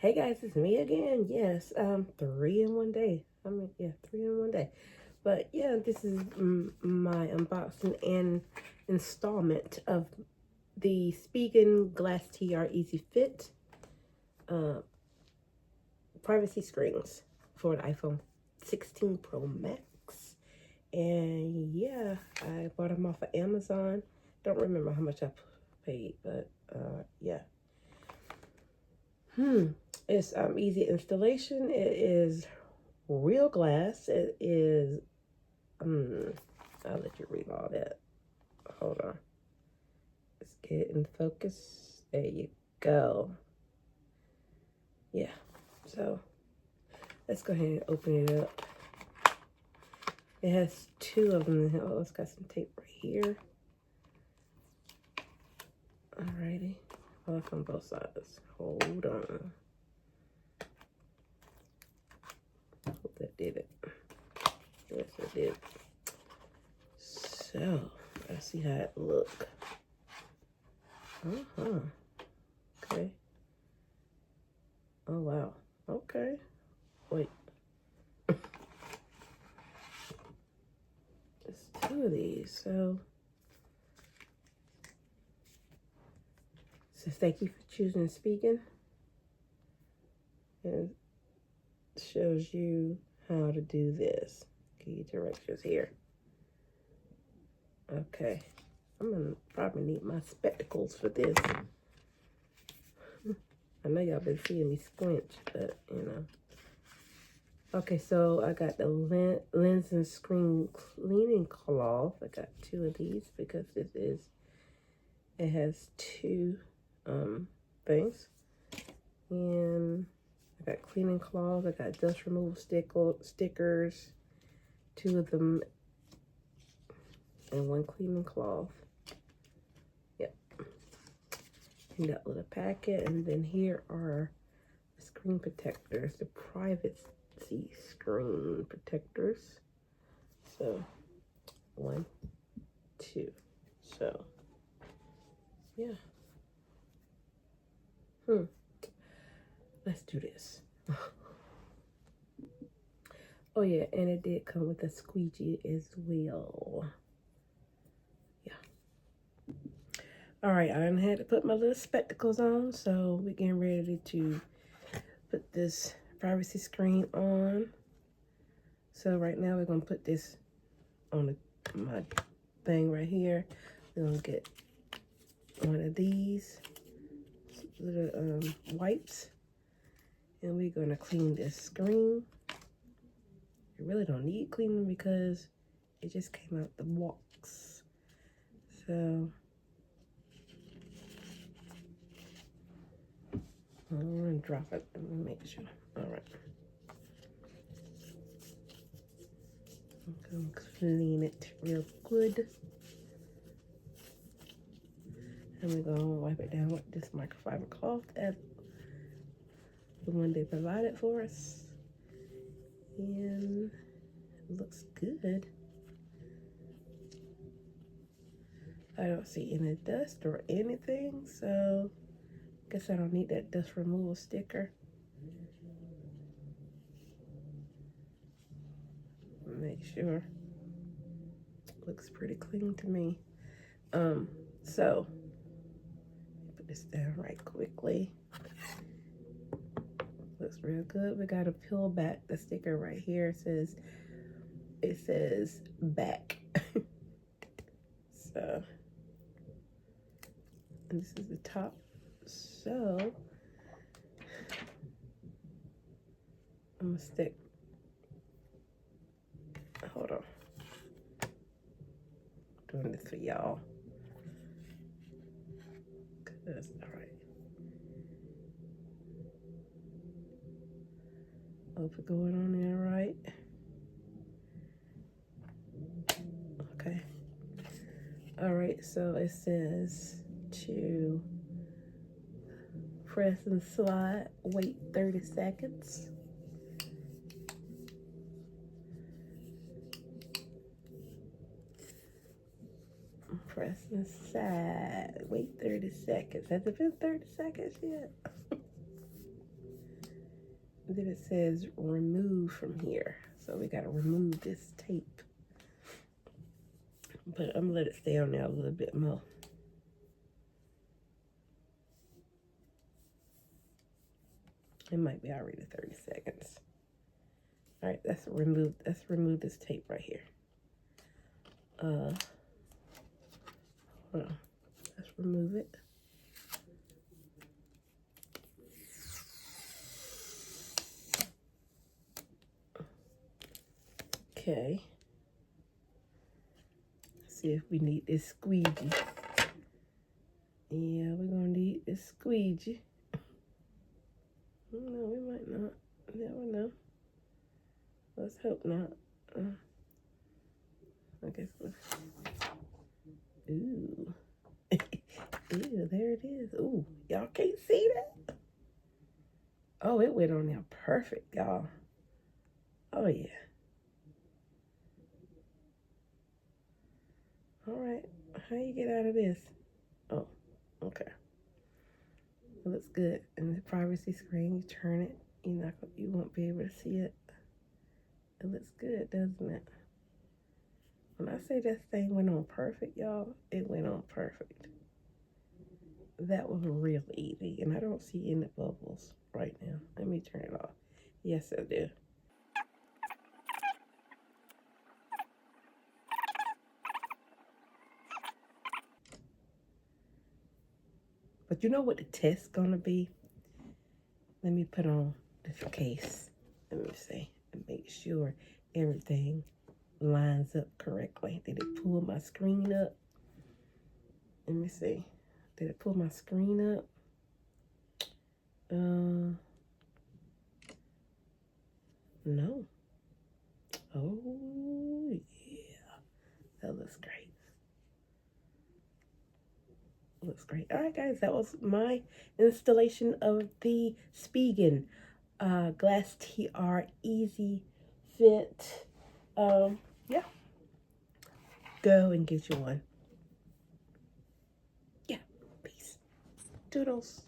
Hey guys, it's me again. Yes, 3 in 1 day. I mean, yeah, 3 in 1 day. But yeah, this is my unboxing and installment of the Spigen Glastr EasyFit privacy screens for the iPhone 16 Pro Max. And yeah, I bought them off of Amazon. Don't remember how much I paid, but yeah. It's easy installation. It is real glass. It is I'll let you read all that. Hold on. Let's get in focus. There you go. Yeah. So let's go ahead and open it up. It has two of them. Oh, it's got some tape right here. Alrighty. Oh, it's on both sides. Hold on. Hope that did it. Yes, it did. So, let's see how it look. Okay. Oh, wow. Okay. Wait. There's two of these, so. So thank you for choosing Spigen. And it shows you how to do this. Key directions here. Okay. I'm gonna probably need my spectacles for this. I know y'all been seeing me squinch, but you know. Okay, so I got the lens and screen cleaning cloth. I got two of these because it has two things. And I got cleaning cloths. I got dust removal stickers, two of them, and one cleaning cloth. Yep. In that little packet. And then here are the screen protectors, the privacy screen protectors. So 1, 2. So yeah. Let's do this. Oh yeah, and it did come with a squeegee as well. Yeah. All right, I had to put my little spectacles on, so we're getting ready to put this privacy screen on. So right now we're gonna put this on my thing right here. We're gonna get one of these little wipes, and we're gonna clean this screen. You really don't need cleaning because it just came out the box. So I'm gonna drop it and make sure. All right. I'm gonna clean it real good. And we're gonna wipe it down with this microfiber cloth that the one they provided for us. And it looks good. I don't see any dust or anything, so I guess I don't need that dust removal sticker. Make sure. Looks pretty clean to me. So put this down right quickly. Looks real good. We gotta peel back the sticker right here. It says back. So, and this is the top. So I'm gonna stick. Hold on. Doing this for y'all. That's all right. Hope it's going on there right. Okay. All right, so it says to press and slide, wait 30 seconds. Press and slide, wait 30 seconds. Has it been 30 seconds yet? then it says remove from here. So we gotta remove this tape. But I'm gonna let it stay on there a little bit more. It might be already 30 seconds. All right, let's remove this tape right here. Hold on. Let's remove it. Okay. Let's see if we need this squeegee. Yeah, we're gonna need this squeegee. No, we might not. Never know. Let's hope not. I guess we'll... Ooh. Ew, there it is. Ooh, y'all can't see that? Oh, it went on there perfect, y'all. Oh, yeah. All right. How you get out of this? Oh, okay. It looks good. And the privacy screen, you turn it, you won't be able to see it. It looks good, doesn't it? When I say this thing went on perfect, y'all, it went on perfect. That was real easy, and I don't see any bubbles right now. Let me turn it off. Yes, I do. But you know what the test's gonna be? Let me put on this case. Let me see and make sure everything lines up correctly. Did it pull my screen up? Let me see. Did it pull my screen up? No. Oh, yeah. That looks great. Looks great. All right, guys. That was my installation of the Spigen Glastr EasyFit. Yeah. Go and get you one. Yeah. Peace. Doodles.